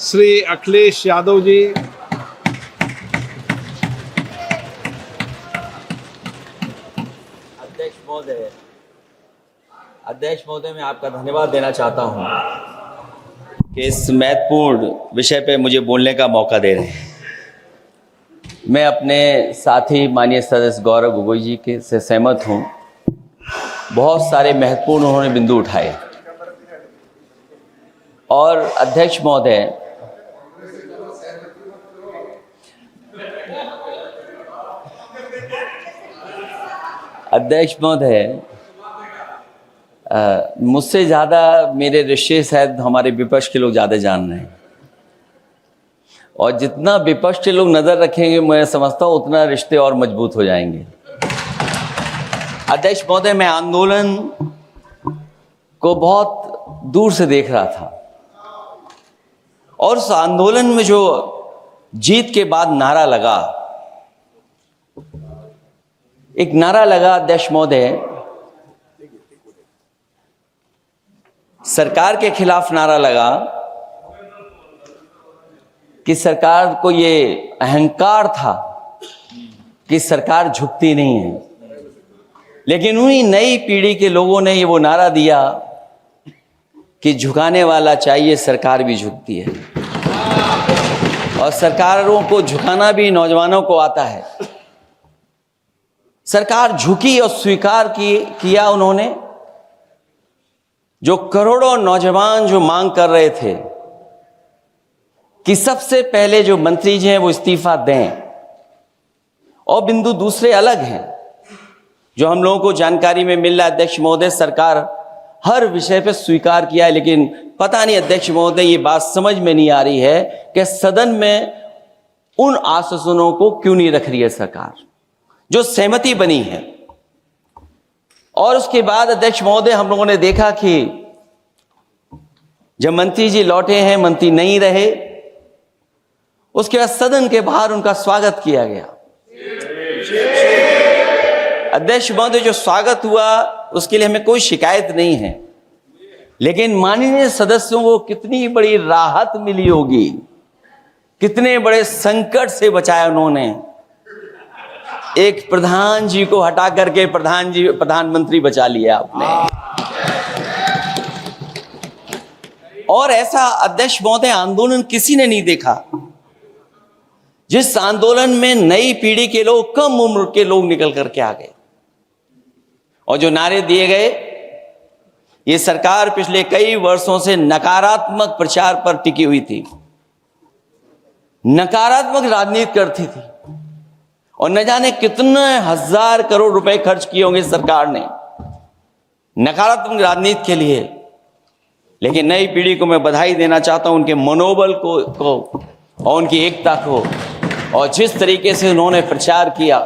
श्री अखिलेश यादव जी, अध्यक्ष महोदय, मैं आपका धन्यवाद देना चाहता हूं कि इस महत्वपूर्ण विषय पे मुझे बोलने का मौका दे रहे हैं। मैं अपने साथी माननीय सदस्य गौरव गोगोई जी के से सहमत हूं। बहुत सारे महत्वपूर्ण उन्होंने बिंदु उठाए और अध्यक्ष महोदय, मुझसे ज़्यादा मेरे रिश्ते शायद हमारे विपक्ष के लोग ज़्यादा जान रहे हैं, और जितना विपक्ष के लोग नज़र रखेंगे मैं समझता हूँ उतना रिश्ते और मजबूत हो जाएंगे। अध्यक्ष महोदय, मैं आंदोलन को बहुत दूर से देख रहा था और उस आंदोलन में जो जीत के बाद नारा लगा, एक नारा लगा अध्यक्ष महोदय, सरकार के खिलाफ नारा लगा कि सरकार को ये अहंकार था कि सरकार झुकती नहीं है, लेकिन उन्हीं नई पीढ़ी के लोगों ने ये वो नारा दिया कि झुकाने वाला चाहिए, सरकार भी झुकती है, और सरकारों को झुकाना भी नौजवानों को आता है। सरकार झुकी और स्वीकार किया उन्होंने। जो करोड़ों नौजवान जो मांग कर रहे थे कि सबसे पहले जो मंत्री जी हैं वो इस्तीफा दें, और बिंदु दूसरे अलग हैं जो हम लोगों को जानकारी में मिल रहा है। अध्यक्ष महोदय, सरकार हर विषय पे स्वीकार किया है, लेकिन पता नहीं अध्यक्ष महोदय ये बात समझ में नहीं आ रही है कि सदन में उन आश्वासनों को क्यों नहीं रख रही है सरकार, जो सहमति बनी है। और उसके बाद अध्यक्ष महोदय, हम लोगों ने देखा कि जब मंत्री जी लौटे हैं, मंत्री नहीं रहे, उसके बाद सदन के बाहर उनका स्वागत किया गया। अध्यक्ष महोदय, जो स्वागत हुआ उसके लिए हमें कोई शिकायत नहीं है, लेकिन माननीय सदस्यों को कितनी बड़ी राहत मिली होगी, कितने बड़े संकट से बचाया उन्होंने। एक प्रधान जी को हटा करके प्रधानमंत्री बचा लिया आपने। और ऐसा अध्यक्ष महोदय आंदोलन किसी ने नहीं देखा, जिस आंदोलन में नई पीढ़ी के लोग, कम उम्र के लोग निकल करके आ गए, और जो नारे दिए गए। ये सरकार पिछले कई वर्षों से नकारात्मक प्रचार पर टिकी हुई थी, नकारात्मक राजनीति करती थी, और न जाने कितने हजार करोड़ रुपए खर्च किए होंगे सरकार ने नकारात्मक राजनीति के लिए। लेकिन नई पीढ़ी को मैं बधाई देना चाहता हूं, उनके मनोबल को और उनकी एकता को, और जिस तरीके से उन्होंने प्रचार किया,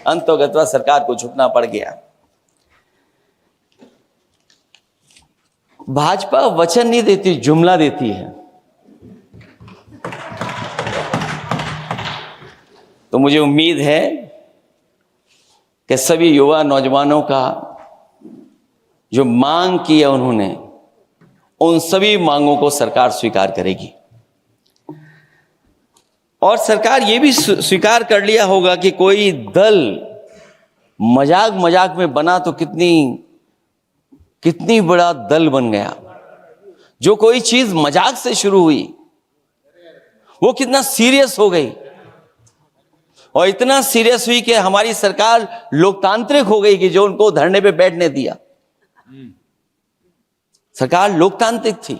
अंततः सरकार को झुकना पड़ गया। भाजपा वचन नहीं देती, जुमला देती है। तो मुझे उम्मीद है कि सभी युवा नौजवानों का जो मांग की है उन्होंने, उन सभी मांगों को सरकार स्वीकार करेगी। और सरकार ये भी स्वीकार कर लिया होगा कि कोई दल मजाक में बना तो कितनी बड़ा दल बन गया। जो कोई चीज मजाक से शुरू हुई वो कितना सीरियस हो गई, और इतना सीरियस हुई कि हमारी सरकार लोकतांत्रिक हो गई कि जो उनको धरने पे बैठने दिया। सरकार लोकतांत्रिक थी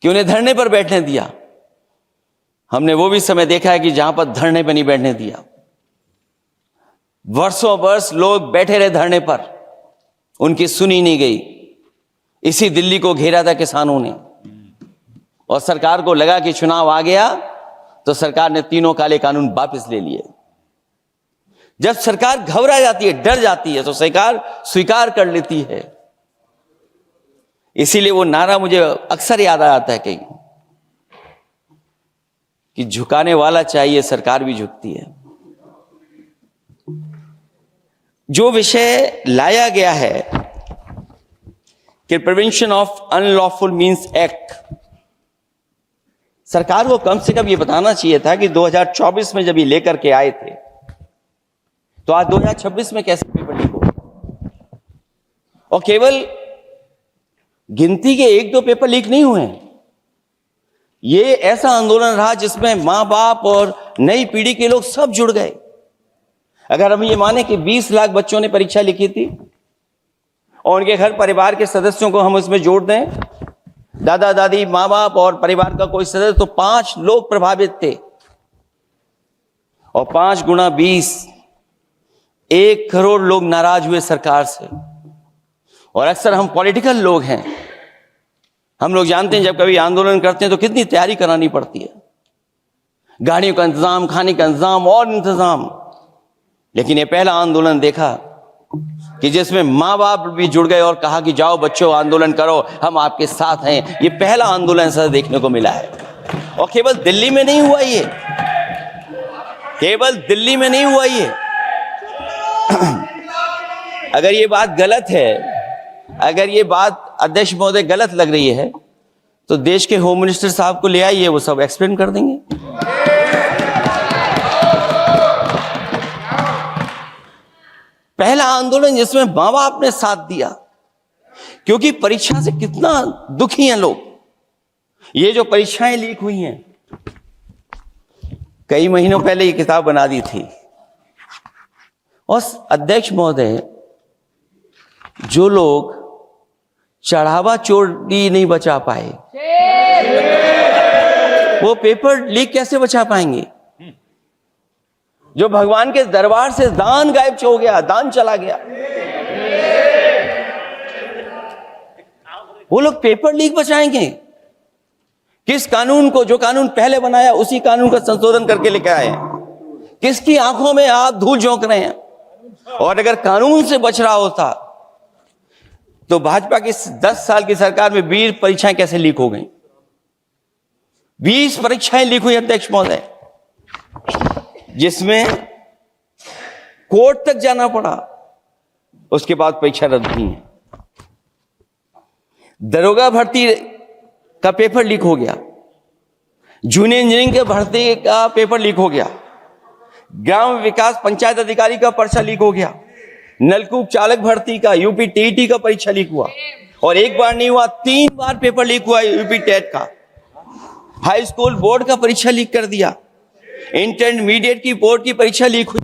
कि उन्हें धरने पर बैठने दिया। हमने वो भी समय देखा है कि जहां पर धरने पर नहीं बैठने दिया, वर्षों वर्ष लोग बैठे रहे धरने पर, उनकी सुनी नहीं गई। इसी दिल्ली को घेरा था किसानों ने, और सरकार को लगा कि चुनाव आ गया तो सरकार ने तीनों काले कानून वापस ले लिए। जब सरकार घबरा जाती है, डर जाती है, तो सरकार स्वीकार कर लेती है। इसीलिए वो नारा मुझे अक्सर याद आ जाता है कहीं कि झुकाने वाला चाहिए, सरकार भी झुकती है। जो विषय लाया गया है कि prevention of unlawful means act, सरकार को कम से कम ये बताना चाहिए था कि 2024 में जब ये लेकर के आए थे तो आज 2026 में कैसे पेपर लीक हो। और केवल गिनती के 1-2 पेपर लीक नहीं हुए हैं, ये ऐसा आंदोलन रहा जिसमें मां बाप और नई पीढ़ी के लोग सब जुड़ गए। अगर हम ये माने कि 20 लाख बच्चों ने परीक्षा लिखी थी और उनके घर परिवार के सदस्यों को हम उसमें जोड़ दें, दादा दादी मां बाप और परिवार का कोई सदस्य, तो 5 लोग प्रभावित थे। और 5 गुना 20, 1 करोड़ लोग नाराज हुए सरकार से। और अक्सर हम पॉलिटिकल लोग हैं, हम लोग जानते हैं जब कभी आंदोलन करते हैं तो कितनी तैयारी करानी पड़ती है, गाड़ियों का इंतजाम, खाने का इंतजाम और इंतजाम। लेकिन ये पहला आंदोलन देखा कि जिसमें मां बाप भी जुड़ गए और कहा कि जाओ बच्चों आंदोलन करो, हम आपके साथ हैं। ये पहला आंदोलन ऐसा देखने को मिला है। और केवल दिल्ली में नहीं हुआ ये, केवल दिल्ली में नहीं हुआ ये। अगर ये बात गलत है, अगर ये बात अध्यक्ष महोदय गलत लग रही है तो देश के होम मिनिस्टर साहब को ले आइए, वो सब एक्सप्लेन कर देंगे। पहला आंदोलन जिसमें मां बाप ने साथ दिया, क्योंकि परीक्षा से कितना दुखी हैं लोग। ये जो परीक्षाएं लीक हुई हैं, कई महीनों पहले ये किताब बना दी थी। और अध्यक्ष महोदय, जो लोग चढ़ावा चोरी नहीं बचा पाए, वो पेपर लीक कैसे बचा पाएंगे? जो भगवान के दरबार से दान गायब हो गया, दान चला गया, वो लोग पेपर लीक बचाएंगे? किस कानून को, जो कानून पहले बनाया उसी कानून का संशोधन करके लेकर आए हैं? किसकी आंखों में आप धूल झोंक रहे हैं? और अगर कानून से बच रहा होता तो भाजपा की 10 साल की सरकार में 20 परीक्षाएं कैसे लीक हो गई? 20 परीक्षाएं लीक हुई अध्यक्ष महोदय, जिसमें कोर्ट तक जाना पड़ा, उसके बाद परीक्षा रद्द हुई है। दरोगा भर्ती का पेपर लीक हो गया, जूनियर इंजीनियरिंग के भर्ती का पेपर लीक हो गया, ग्राम विकास पंचायत अधिकारी का पर्चा लीक हो गया, नलकूप चालक भर्ती का, यूपी टीईटी का परीक्षा लीक हुआ। और एक बार नहीं हुआ, 3 बार पेपर लीक हुआ यूपी टेट का। हाई स्कूल बोर्ड का परीक्षा लीक कर दिया, इंटरमीडिएट की बोर्ड की परीक्षा लीक हुई,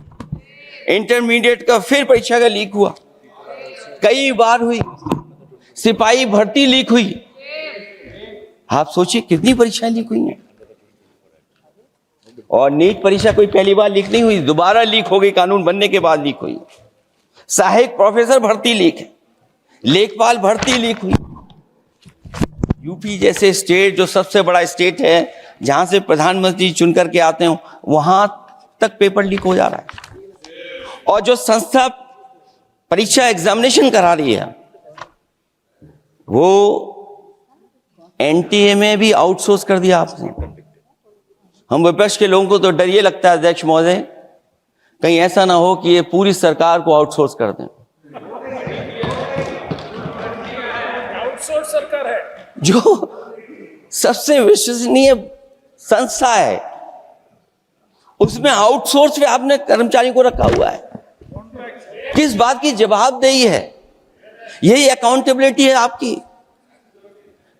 इंटरमीडिएट का फिर परीक्षा का लीक हुआ, कई बार हुई। सिपाही भर्ती लीक हुई। आप सोचिए कितनी परीक्षाएं लीक हुई हैं। और नीट परीक्षा कोई पहली बार लीक नहीं हुई, दोबारा लीक हो गई, कानून बनने के बाद लीक हुई। सहायक प्रोफेसर भर्ती लीक है, लेखपाल भर्ती लीक हुई। यूपी जैसे स्टेट, जो सबसे बड़ा स्टेट है, जहां से प्रधानमंत्री चुन करके आते हो, वहां तक पेपर लीक हो जा रहा है। और जो संस्था परीक्षा एग्जामिनेशन करा रही है, वो एनटीए में भी आउटसोर्स कर दिया आपने। हम विपक्ष के लोगों को तो डर ये लगता है अध्यक्ष महोदय, कहीं ऐसा ना हो कि ये पूरी सरकार को आउटसोर्स कर दें। आउटसोर्स सरकार है, जो सबसे विश्वसनीय संस्था है, उसमें आउटसोर्स पे आपने कर्मचारियों को रखा हुआ है। किस बात की जवाबदेही है? यही अकाउंटेबिलिटी है आपकी?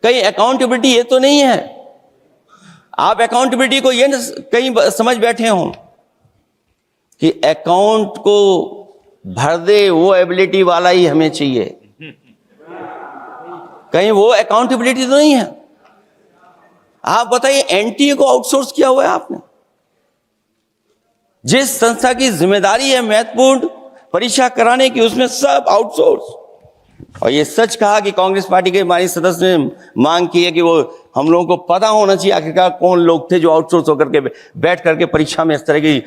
कहीं अकाउंटेबिलिटी ये तो नहीं है? आप अकाउंटेबिलिटी को ये न कहीं समझ बैठे हो कि अकाउंट को भर दे वो एबिलिटी वाला ही हमें चाहिए? कहीं वो अकाउंटेबिलिटी तो नहीं है? आप बताइए, एनटीए को आउटसोर्स किया हुआ है आपने। जिस संस्था की जिम्मेदारी है महत्वपूर्ण परीक्षा कराने की, उसमें सब आउटसोर्स। और ये सच कहा कि कांग्रेस पार्टी के हमारे सदस्य ने मांग की है कि वो हम लोगों को पता होना चाहिए आखिरकार कौन लोग थे जो आउटसोर्स होकर के बैठ करके परीक्षा में इस तरह की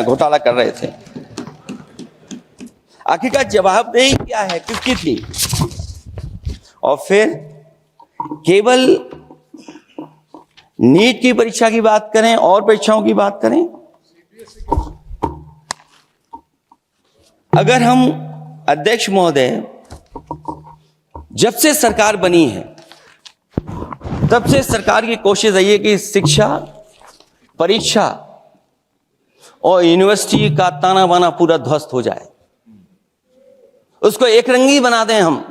घोटाला कर रहे थे। आखिरकार जवाबदेही क्या है, किसकी थी? और फिर केवल नीट की परीक्षा की बात करें और परीक्षाओं की बात करें, अगर हम अध्यक्ष महोदय, जब से सरकार बनी है तब से सरकार की कोशिश रही है कि शिक्षा, परीक्षा और यूनिवर्सिटी का ताना बाना पूरा ध्वस्त हो जाए, उसको एक रंगी बना दें हम,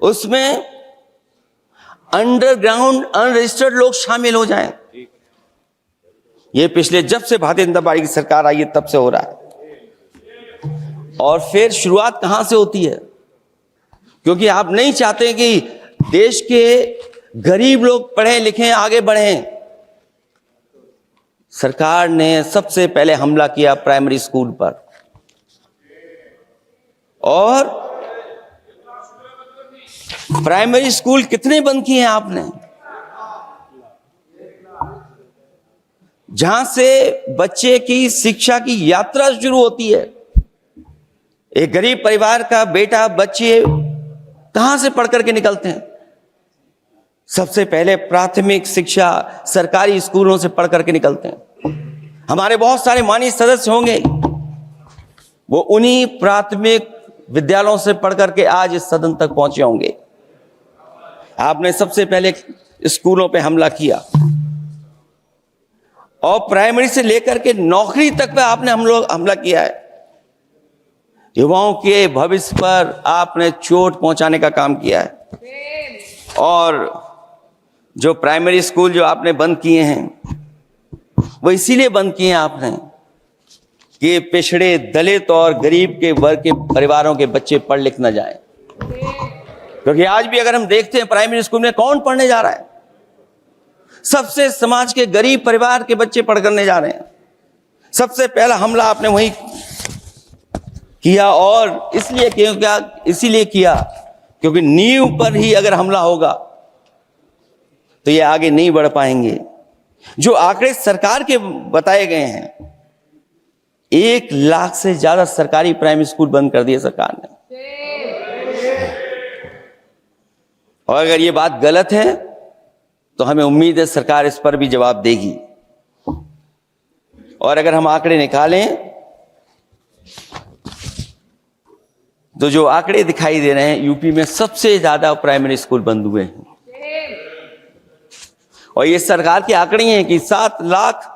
उसमें अंडरग्राउंड अनरजिस्टर्ड लोग शामिल हो जाएं। ये पिछले जब से भारतीय जनता पार्टी की सरकार आई है तब से हो रहा है। और फिर शुरुआत कहां से होती है? क्योंकि आप नहीं चाहते कि देश के गरीब लोग पढ़े लिखें, आगे बढ़ें। सरकार ने सबसे पहले हमला किया प्राइमरी स्कूल पर, और प्राइमरी स्कूल कितने बंद किए हैं आपने? जहां से बच्चे की शिक्षा की यात्रा शुरू होती है। एक गरीब परिवार का बेटा, बच्चे कहां से पढ़ करके निकलते हैं? सबसे पहले प्राथमिक शिक्षा सरकारी स्कूलों से पढ़ करके निकलते हैं। हमारे बहुत सारे माननीय सदस्य होंगे, वो उन्हीं प्राथमिक विद्यालयों से पढ़ करके आज इस सदन तक पहुंचे होंगे। आपने सबसे पहले स्कूलों पे हमला किया, और प्राइमरी से लेकर के नौकरी तक पे आपने हमला किया है। युवाओं के भविष्य पर आपने चोट पहुंचाने का काम किया है। और जो प्राइमरी स्कूल जो आपने बंद किए हैं, वो इसीलिए बंद किए हैं आपने कि पिछड़े, दलित और गरीब के वर्ग के परिवारों के बच्चे पढ़ लिख न जाएं। क्योंकि आज भी अगर हम देखते हैं प्राइमरी स्कूल में कौन पढ़ने जा रहा है? सबसे समाज के गरीब परिवार के बच्चे पढ़ करने जा रहे हैं। सबसे पहला हमला आपने वही किया, और इसीलिए किया क्योंकि नींव पर ही अगर हमला होगा तो ये आगे नहीं बढ़ पाएंगे। जो आंकड़े सरकार के बताए गए हैं, 1 लाख से ज्यादा सरकारी प्राइमरी स्कूल बंद कर दिए सरकार ने। और अगर ये बात गलत है तो हमें उम्मीद है सरकार इस पर भी जवाब देगी। और अगर हम आंकड़े निकालें तो जो आंकड़े दिखाई दे रहे हैं, यूपी में सबसे ज्यादा प्राइमरी स्कूल बंद हुए हैं। और ये सरकार के आंकड़े हैं कि 7 लाख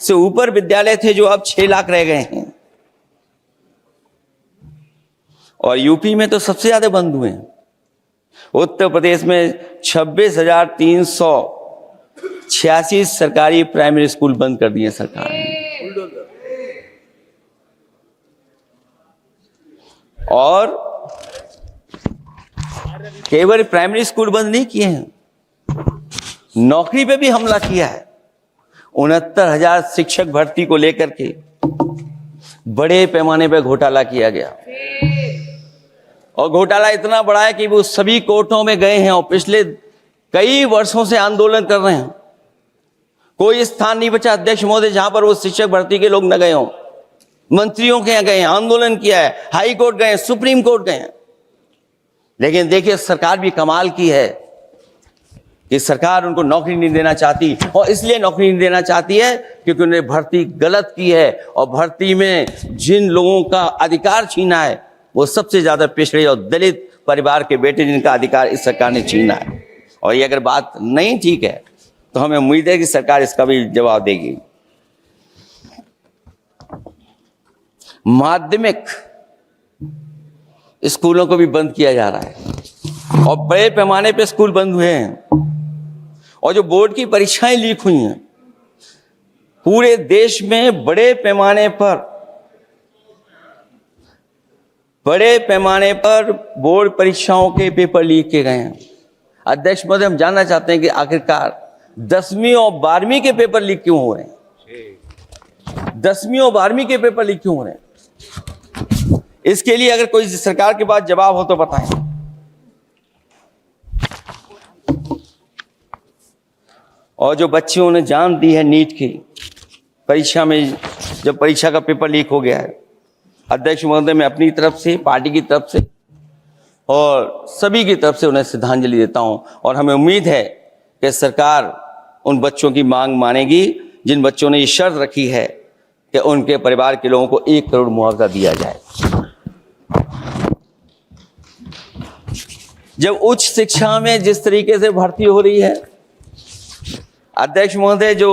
से ऊपर विद्यालय थे जो अब 6 लाख रह गए हैं। और यूपी में तो सबसे ज्यादा बंद हुए हैं। उत्तर प्रदेश में 26,386 सरकारी प्राइमरी स्कूल बंद कर दिए सरकार ने। और केवल प्राइमरी स्कूल बंद नहीं किए हैं, नौकरी पे भी हमला किया है। 69,000 शिक्षक भर्ती को लेकर के बड़े पैमाने पर घोटाला किया गया। और घोटाला इतना बड़ा है कि वो सभी कोर्टों में गए हैं और पिछले कई वर्षों से आंदोलन कर रहे हैं। कोई स्थान नहीं बचा अध्यक्ष महोदय जहां पर वो शिक्षक भर्ती के लोग न गए हों। मंत्रियों के यहाँ गए हैं, आंदोलन किया है, हाई कोर्ट गए, सुप्रीम कोर्ट गए हैं। लेकिन देखिए सरकार भी कमाल की है कि सरकार उनको नौकरी नहीं देना चाहती। और इसलिए नौकरी नहीं देना चाहती है क्योंकि उन्होंने भर्ती गलत की है, और भर्ती में जिन लोगों का अधिकार छीना है वो सबसे ज्यादा पिछड़े और दलित परिवार के बेटे, जिनका अधिकार इस सरकार ने छीना है। और ये अगर बात नहीं ठीक है तो हमें उम्मीद है कि सरकार इसका भी जवाब देगी। माध्यमिक स्कूलों को भी बंद किया जा रहा है, और बड़े पैमाने पे स्कूल बंद हुए हैं। और जो बोर्ड की परीक्षाएं लीक हुई हैं, पूरे देश में बड़े पैमाने पर बोर्ड परीक्षाओं के पेपर लीक किए गए हैं। अध्यक्ष महोदय, हम जानना चाहते हैं कि आखिरकार 10वीं और 12वीं के पेपर लीक क्यों हो रहे हैं? 10वीं और 12वीं के पेपर लीक क्यों हो रहे हैं? इसके लिए अगर कोई सरकार के पास जवाब हो तो बताएं। और जो बच्चों ने जान दी है नीट की परीक्षा में, जब परीक्षा का पेपर लीक हो गया है, अध्यक्ष महोदय, मैं अपनी तरफ से, पार्टी की तरफ से और सभी की तरफ से उन्हें श्रद्धांजलि देता हूं। और हमें उम्मीद है कि सरकार उन बच्चों की मांग मानेगी जिन बच्चों ने ये शर्त रखी है कि उनके परिवार के लोगों को 1 करोड़ मुआवजा दिया जाए। जब उच्च शिक्षा में जिस तरीके से भर्ती हो रही है, अध्यक्ष महोदय, जो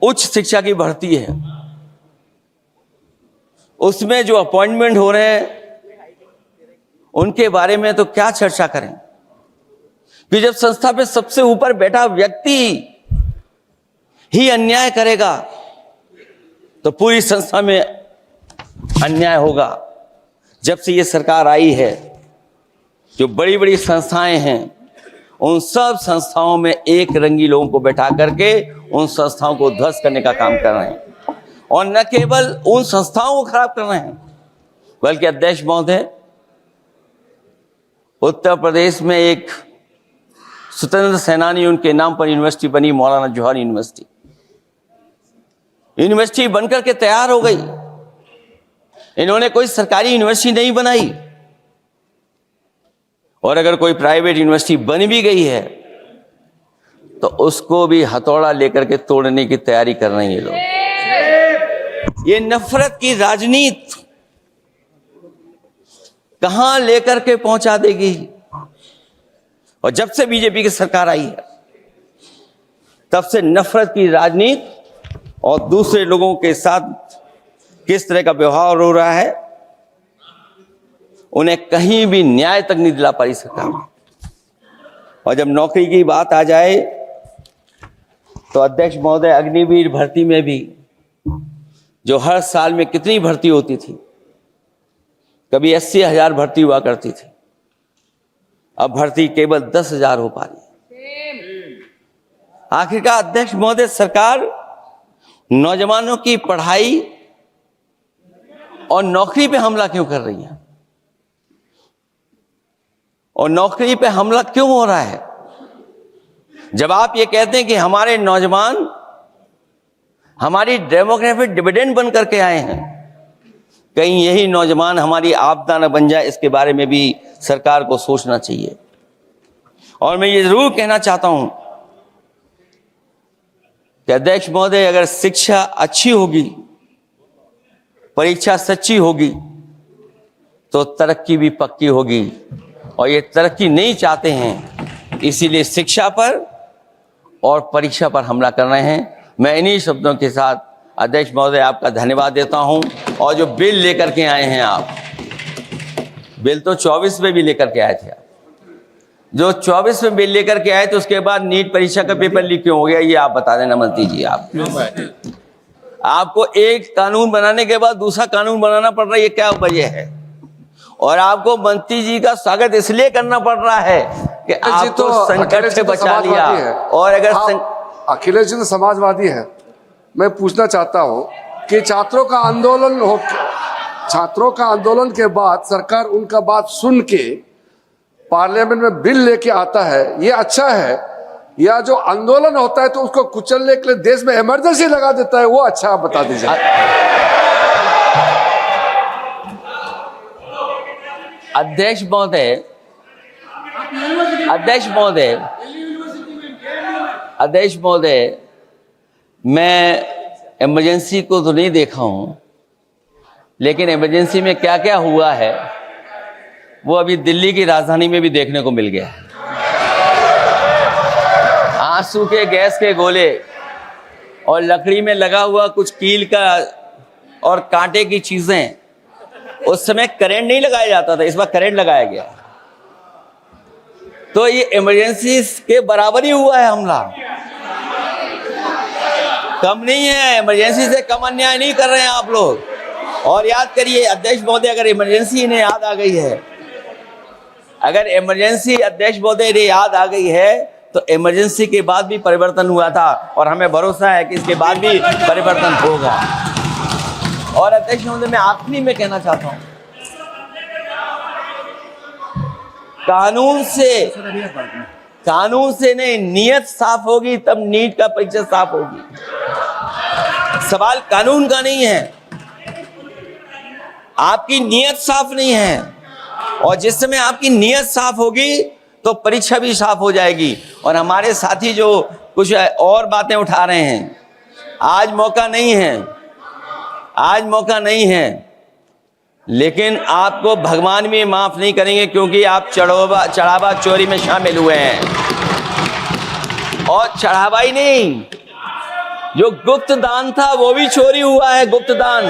उच्च शिक्षा की भर्ती है उसमें जो अपॉइंटमेंट हो रहे हैं उनके बारे में तो क्या चर्चा करें कि जब संस्था पे सबसे ऊपर बैठा व्यक्ति ही अन्याय करेगा तो पूरी संस्था में अन्याय होगा। जब से ये सरकार आई है, जो बड़ी बड़ी संस्थाएं हैं उन सब संस्थाओं में एक रंगी लोगों को बैठा करके उन संस्थाओं को ध्वस्त करने का काम कर रहे हैं, और न केवल उन संस्थाओं को खराब कर रहे हैं बल्कि अध्यक्ष महोदय, उत्तर प्रदेश में एक स्वतंत्र सेनानी, उनके नाम पर यूनिवर्सिटी बनी, मौलाना जौहर यूनिवर्सिटी। यूनिवर्सिटी बनकर के तैयार हो गई। इन्होंने कोई सरकारी यूनिवर्सिटी नहीं बनाई, और अगर कोई प्राइवेट यूनिवर्सिटी बन भी गई है तो उसको भी हथौड़ा लेकर के तोड़ने की तैयारी कर रहे हैं ये लोग। ये नफरत की राजनीति कहां लेकर के पहुंचा देगी। और जब से बीजेपी की सरकार आई है तब से नफरत की राजनीति और दूसरे लोगों के साथ किस तरह का व्यवहार हो रहा है, उन्हें कहीं भी न्याय तक नहीं दिला पाई सरकार। और जब नौकरी की बात आ जाए तो अध्यक्ष महोदय, अग्निवीर भर्ती में भी जो हर साल में कितनी भर्ती होती थी, कभी 80,000 भर्ती हुआ करती थी, अब भर्ती केवल 10,000 हो पा रही है। आखिरकार अध्यक्ष महोदय, सरकार नौजवानों की पढ़ाई और नौकरी पे हमला क्यों कर रही है, और नौकरी पे हमला क्यों हो रहा है? जब आप ये कहते हैं कि हमारे नौजवान हमारी डेमोग्राफिक डिविडेंड बन करके आए हैं, कहीं यही नौजवान हमारी आपदा न बन जाए, इसके बारे में भी सरकार को सोचना चाहिए। और मैं ये जरूर कहना चाहता हूं कि अध्यक्ष महोदय, अगर शिक्षा अच्छी होगी, परीक्षा सच्ची होगी, तो तरक्की भी पक्की होगी। और ये तरक्की नहीं चाहते हैं, इसीलिए शिक्षा पर और परीक्षा पर हमला कर रहे हैं। मैं इन्हीं शब्दों के साथ अध्यक्ष महोदय आपका धन्यवाद देता हूं। और जो बिल लेकर के आए हैं आप, बिल तो 24 में भी लेकर के आए थे आप, जो 24 में बिल लेकर के आए थे, उसके बाद नीट परीक्षा का पेपर लीक क्यों हो गया, ये आप बता देना मंत्री जी। आपको एक कानून बनाने के बाद दूसरा कानून बनाना पड़ रहा है, ये क्या वजह है? और आपको मंत्री जी का स्वागत इसलिए करना पड़ रहा है कि आपको तो संकट से बचा लिया। और अगर अखिलेश जी तो समाजवादी है। मैं पूछना चाहता हूं कि छात्रों का आंदोलन के बाद सरकार उनका बात सुन के पार्लियामेंट में बिल लेके आता है, ये अच्छा है, या जो आंदोलन होता है तो उसको कुचलने के लिए देश में इमरजेंसी लगा देता है, वो अच्छा? आप बता दीजिए। अध्यक्ष महोदय, मैं इमरजेंसी को तो नहीं देखा हूं, लेकिन इमरजेंसी में क्या क्या हुआ है वो अभी दिल्ली की राजधानी में भी देखने को मिल गया। आंसू के गैस के गोले और लकड़ी में लगा हुआ कुछ कील का और कांटे की चीजें, उस समय करंट नहीं लगाया जाता था, इस बार करंट लगाया गया। तो ये इमरजेंसी के बराबर ही हुआ है हमला, कम नहीं है। इमरजेंसी से कम अन्याय नहीं कर रहे हैं आप लोग। और याद करिए अध्यक्ष महोदय, अगर इमरजेंसी इन्हें याद आ गई है, अगर इमरजेंसी अध्यक्ष महोदय इन्हें याद आ गई है, तो इमरजेंसी के बाद भी परिवर्तन हुआ था, और हमें भरोसा है कि इसके बाद भी परिवर्तन होगा। और अध्यक्ष महोदय, मैं आखिरी में कहना चाहता हूं, कानून से नहीं, नियत साफ होगी तब नीट का परीक्षा साफ होगी। सवाल कानून का नहीं है, आपकी नियत साफ नहीं है। और जिस समय आपकी नियत साफ होगी तो परीक्षा भी साफ हो जाएगी। और हमारे साथी जो कुछ और बातें उठा रहे हैं, आज मौका नहीं है, लेकिन आपको भगवान भी माफ नहीं करेंगे, क्योंकि आप चढ़ावा चोरी में शामिल हुए हैं। और चढ़ावा ही नहीं, जो गुप्त दान था वो भी चोरी हुआ है, गुप्त दान।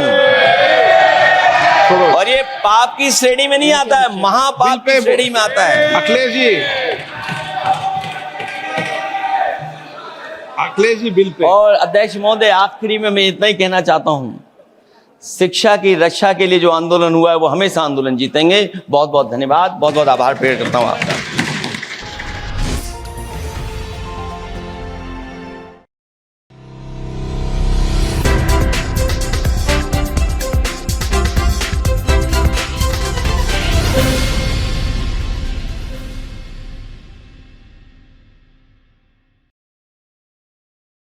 और ये पाप की श्रेणी में नहीं आता है, महापाप की श्रेणी में आता है। Akhilesh ji bill pay. और अध्यक्ष महोदय, आखिरी में मैं इतना ही कहना चाहता हूं, शिक्षा की रक्षा के लिए जो आंदोलन हुआ है वो हमेशा आंदोलन जीतेंगे। बहुत बहुत धन्यवाद, बहुत बहुत आभार प्रकट करता हूं आपका।